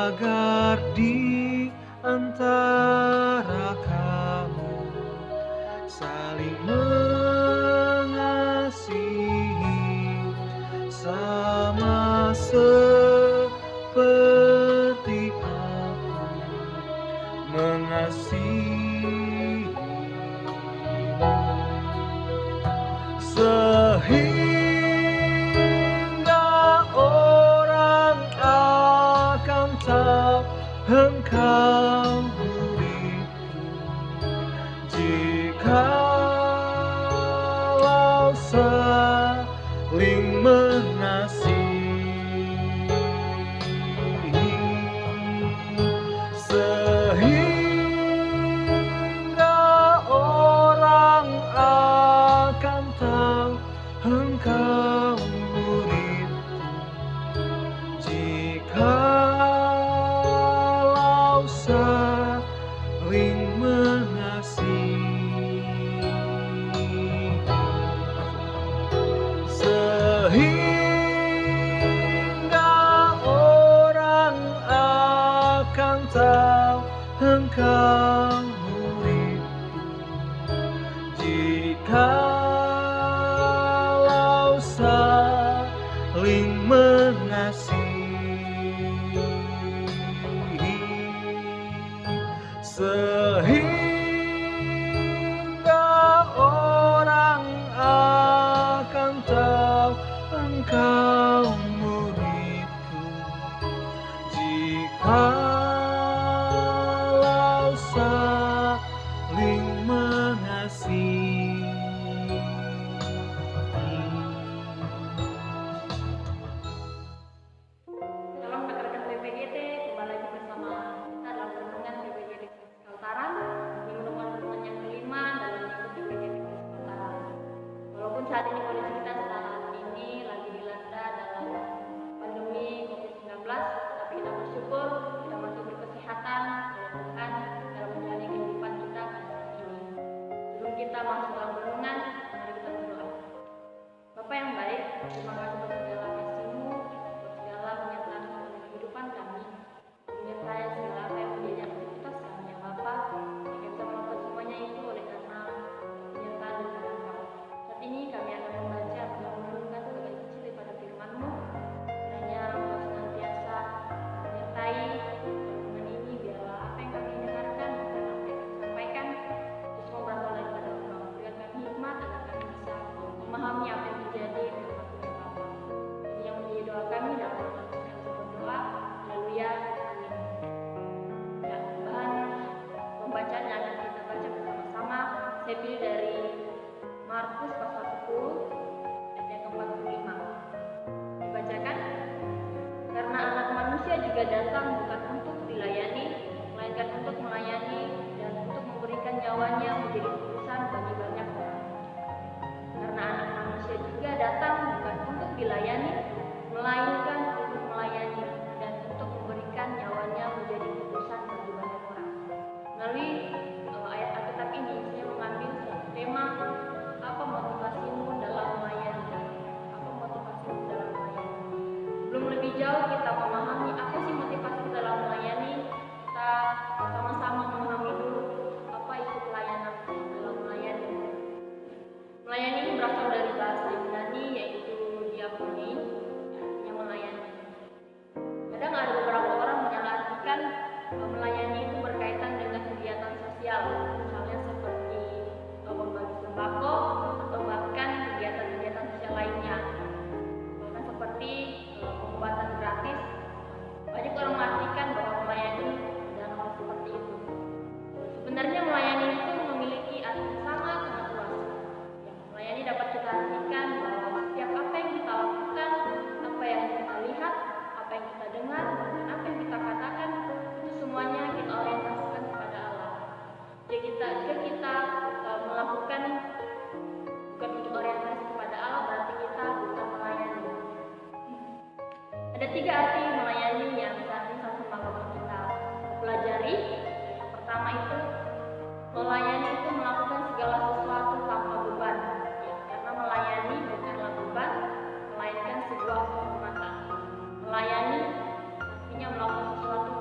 agar di antara kamu saling mengasihi sama seperti aku mengasihi, sehingga orang akan tahu Engkau muridku, jikalau saling mengasihi, sehingga orang akan tahu Engkau muridku, jikalau saling mengasihi, sehingga orang akan tahu Engkau muridku, jikalau saling mengasihi, sehingga orang akan tahu Engkau muridku, jikalau saling mengasihi. Salam rekan-rekan PPGT, kembali lagi bersama kita dalam renungan PPGT Kaltaran di menemukan renungan yang kelima dalam minggu PPGT Kaltaran. Walaupun saat ini kondisi kita saat ini lagi dilanda dalam pandemi COVID-19, tapi kita bersyukur kita masih berkesehatan oleh Tuhan dalam menjalani kehidupan kita saat ini. Sebelum kita masuk dalam renungan, mari kita berdoa. Bapa yang baik, terima kasih untuk segala kasih-Mu, untuk segala penyertaan dalam kehidupan kami, menyertai segala apa yang menjadi aktivitas kami ya Bapa, yang bisa melakukan semuanya itu oleh karena penyertaan dan Engkau. Saat ini kami akan membaca dan merenungkan sebagai kecil daripada firman-Mu, kiranya Engkau senantiasa menyertai renungan ini, biarlah apa yang kami dengarkan dan apa yang kami sampaikan itu semua berasal daripada Engkau. Berikan kami hikmat agar kami bisa memahami apa yang terjadi di waktu Bapa. Ini yang menjadi doa kami dalam kami berdoa. Haleluya. Amin. Ya, bahan pembacaan yang akan kita baca bersama-sama saya pilih dari Markus pasal 10 ayat yang ke-45. Dibacakan, karena anak manusia juga datang bukan untuk dilayani, melainkan untuk melayani dan untuk memberikan nyawanya menjadi tebusan bagi banyak orang. Karena anak manusia juga datang bukan untuk dilayani, melainkan untuk melayani dan untuk memberikan nyawanya menjadi tebusan bagi banyak orang. Melalui ayat Alkitab ini, saya mengambil satu tema, apa motivasimu dalam melayani? Apa motivasimu dalam melayani? Belum lebih jauh kita memahami apa sih motivasi dalam melayani, kita sama-sama memahami dulu apa itu pelayanan dalam melayani. Melayani ini berasal dari bahasa Yunani yaitu diakoni, artinya melayani. Kadang ada beberapa orang menyalahartikan melayani itu berkaitan dengan kegiatan sosial, misalnya seperti membagi sembako atau bahkan kegiatan-kegiatan sosial lainnya, bahkan seperti pengobatan gratis. Banyak orang mengartikan bahwa melayani dalam hal seperti itu. Sebenarnya melayani itu memiliki arti sangat luas. Melayani dapat kita artikan bahwa setiap apa yang kita lakukan, apa yang kita lihat, apa yang kita dengar, dan apa yang kita katakan, itu semuanya kita orientasikan kepada Allah. Jika kita melakukan bukan untuk orientasi kepada Allah, berarti kita bukan melayani. Ada 3 arti melayani yang saat ini sama-sama kita pelajari. Yang pertama itu, melayani itu melakukan segala sesuatu tanpa beban. Karena melayani bukanlah beban, melainkan sebuah kehormatan. Melayani artinya melakukan sesuatu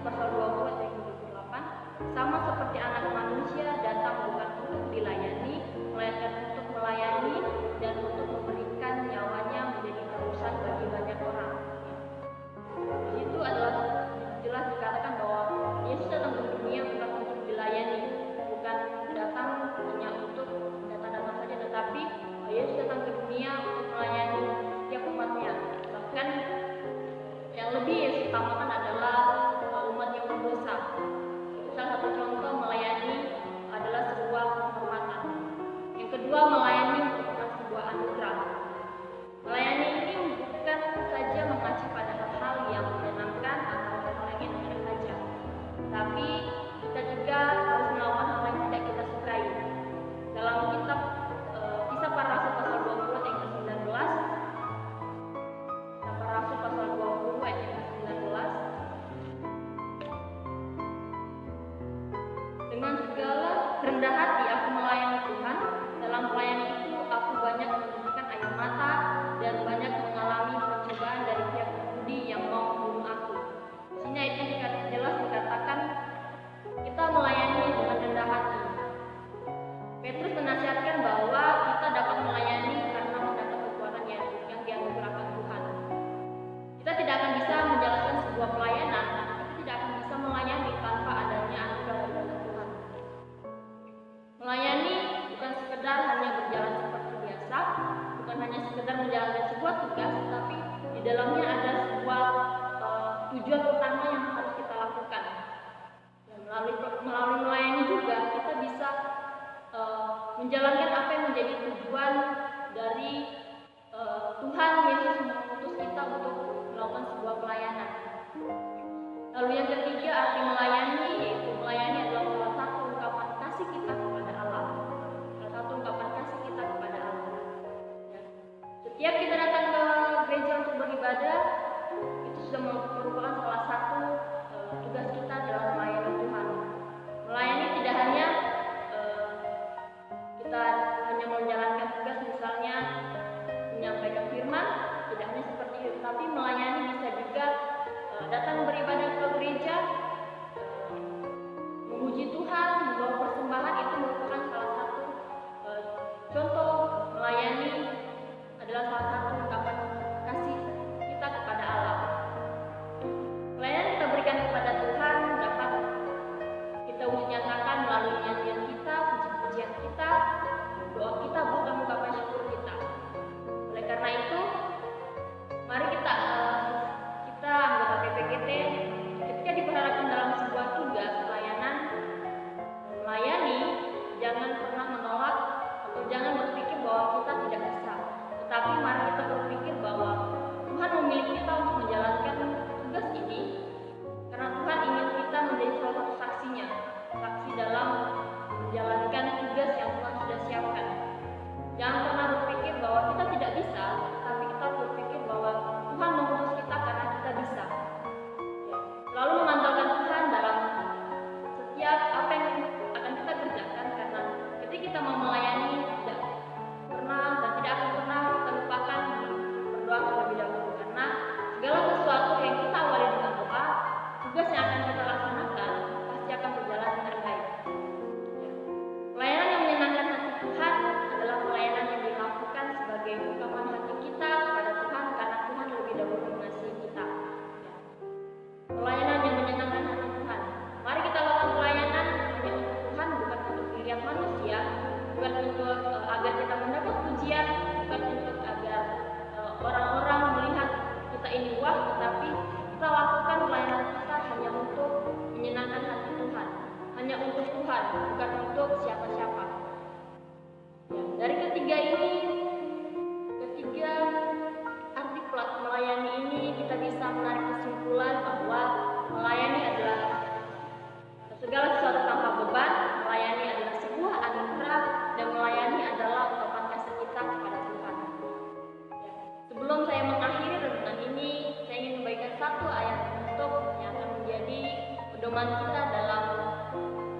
pasal 20 ayat 28, sama seperti anak manusia datang bukan untuk dilayani, melainkan untuk melayani dan untuk memberikan nyawanya menjadi tebusan bagi banyak orang. Di situ adalah jelas dikatakan bahwa Yesus datang ke dunia bukan untuk dilayani, bukan datang hanya untuk datang-datang saja, tetapi Yesus datang ke dunia untuk melayani setiap umatnya. Bahkan yang lebih Yesus utamakan adalah umat yang berdosa. Itu salah satu contoh melayani adalah sebuah penghormatan. Yang kedua, melayani merupakan sebuah anugerah. Melayani ini bukan saja mengacu pada hal-hal yang menyenangkan atau hal-hal yang enak saja, tapi kita juga harus melakukan hal yang tidak kita sukai. Dalam kitab Kisah Para Rasul pasal 20 ayat ke-19, Kisah Para Rasul pasal 20 ayat ke-19, dengan segala rendah hati aku melayani Tuhan. Dalam pelayanan itu aku banyak menunjukkan air mata dan banyak mengalami percobaan dari pihak Yahudi yang mau membunuh aku. Di sini ayatnya jelas dikatakan kita melayani dengan rendah hati. Petrus menasihatkan bahwa kita dapat melayani karena mendapat kekuatan yang dianugerahkan Tuhan. Kita tidak akan bisa menjalankan sebuah pelayanan, kita tidak akan bisa melayani tanpa adanya anugerah dari Tuhan. Melayani bukan sekedar hanya berjalan seperti biasa, bukan hanya sekedar menjalankan sebuah tugas, tapi di dalamnya ada sebuah tujuan utama yang harus kita lakukan. Dan melalui melayani juga kita bisa menjalankan apa yang menjadi tujuan dari Tuhan Yesus mengutus kita untuk melakukan sebuah pelayanan. Lalu yang ketiga, arti melayani, yaitu melayani adalah salah satu ungkapan kasih kita kepada Allah. Salah satu ungkapan kasih kita kepada Allah. Ya. Setiap kita datang ke gereja untuk beribadah, itu sudah merupakan salah satu tugas kita dalam melayani Tuhan. Melayani tidak hanya kita hanya menjalankan tugas, misalnya menyampaikan firman, tidak hanya seperti itu, tapi melayani bisa juga datang beribadah ke gereja, memuji Tuhan, membawa persembahan. Itu merupakan salah satu contoh melayani, adalah salah satu ungkapan kasih kita kepada Allah. Pelayanan kita berikan kepada Tuhan dapat kita nyatakan melalui nyanyian kita, puji-pujian kita, doa kita, bahkan ungkapan syukur kita. Oleh karena itu, mari kita anggota PPGT, ketika diperhadapkan dalam sebuah tugas pelayanan, melayani, jangan pernah menolak atau jangan berpikir bahwa kita tidak bisa. Tetapi mari kita berpikir bahwa Tuhan memilih kita untuk menjalankan tugas ini, karena Tuhan ingin kita menjadi salah satu saksinya, saksi dalam menjalankan tugas yang Tuhan sudah siapkan. Jangan pernah berpikir bahwa kita tidak bisa, tapi kita berpikir bahwa Tuhan mengutus kita karena kita bisa. Lalu mengandalkan Tuhan dalam setiap apa yang akan kita kerjakan, karena ketika kita mau melayani tidak pernah dan tidak akan pernah kita lupakan berdoa terlebih dahulu, karena segala sesuatu yang kita awali dengan doa, tugas yang akan kita laksanakan pasti akan berjalan dengan baik. Pelayanan yang menyenangkan hati Tuhan adalah pelayanan yang dilakukan sebagai ungkapan hati kita kepada Tuhan, karena Tuhan lebih dahulu mengasihi kita. Pelayanan yang menyenangkan hati Tuhan. Mari kita lakukan pelayanan hanya untuk Tuhan, bukan untuk dilihat manusia, bukan untuk agar kita mendapat pujian, bukan untuk agar orang-orang melihat kita ini wah, tetapi kita lakukan pelayanan kita hanya untuk menyenangkan hati Tuhan, hanya untuk Tuhan, bukan untuk siapa-siapa. Ya, dari ketiga arti melayani ini kita bisa menarik kesimpulan bahwa melayani adalah segala sesuatu tanpa beban, melayani adalah sebuah anugerah, dan melayani adalah ungkapan kasih kita kepada Tuhan. Ya, sebelum saya mengakhiri renungan ini, saya ingin membagikan satu ayat untuk yang akan menjadi pedoman kita dalam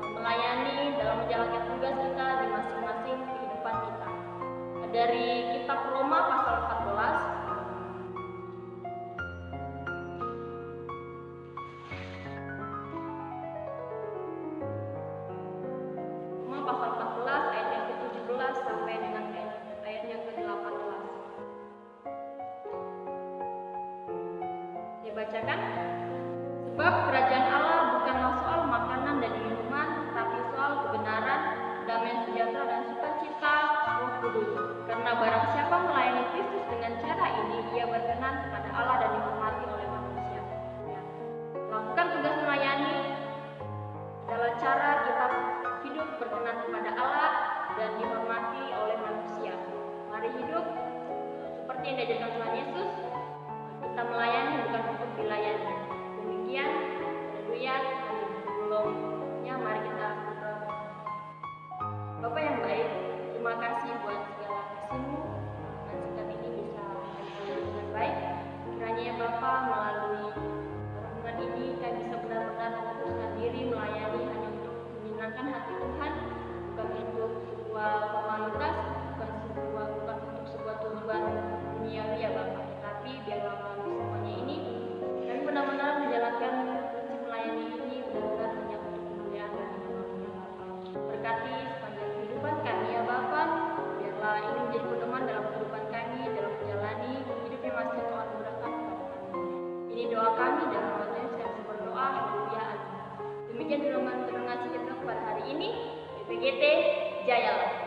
melayani, dalam menjalankan tugas kita di masing-masing kehidupan kita. Dari kitab Roma pasal 14, Demikian renungan singkat pada hari ini. PPGT Jayalah.